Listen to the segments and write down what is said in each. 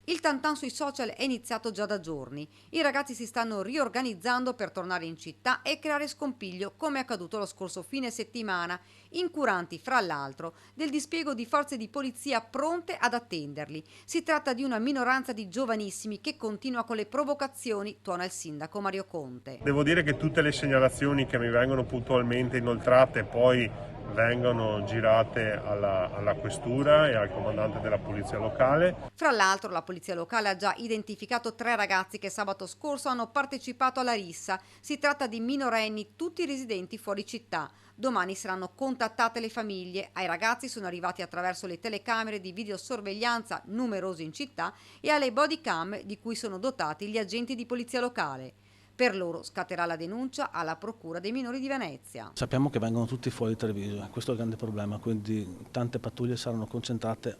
Il tantan sui social è iniziato già da giorni. I ragazzi si stanno riorganizzando per tornare in città e creare scompiglio, come è accaduto lo scorso fine settimana, incuranti, fra l'altro, del dispiego di forze di polizia pronte ad attenderli. Si tratta di una minoranza di giovanissimi che continua con le provocazioni, tuona il sindaco Mario Conte. Devo dire che tutte le segnalazioni che mi vengono puntualmente inoltrate poi vengono girate alla questura e al comandante della polizia locale. Fra l'altro, la polizia locale ha già identificato 3 ragazzi che sabato scorso hanno partecipato alla rissa. Si tratta di minorenni, tutti residenti fuori città. Domani saranno contattate le famiglie. Ai ragazzi sono arrivati attraverso le telecamere di videosorveglianza numerose in città e alle bodycam di cui sono dotati gli agenti di polizia locale. Per loro scatterà la denuncia alla Procura dei minori di Venezia. Sappiamo che vengono tutti fuori Treviso, questo è il grande problema, quindi tante pattuglie saranno concentrate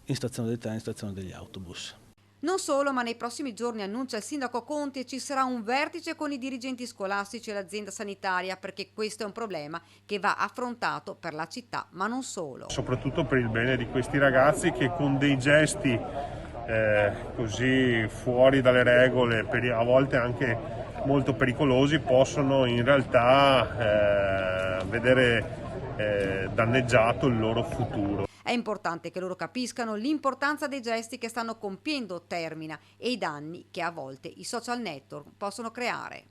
in stazione dei treni, in stazione degli autobus. Non solo, ma nei prossimi giorni annuncia il sindaco Conte ci sarà un vertice con i dirigenti scolastici e l'azienda sanitaria perché questo è un problema che va affrontato per la città, ma non solo. Soprattutto per il bene di questi ragazzi che con dei gesti così fuori dalle regole, a volte anche molto pericolosi, possono in realtà vedere danneggiato il loro futuro. È importante che loro capiscano l'importanza dei gesti che stanno compiendo Termina e i danni che a volte i social network possono creare.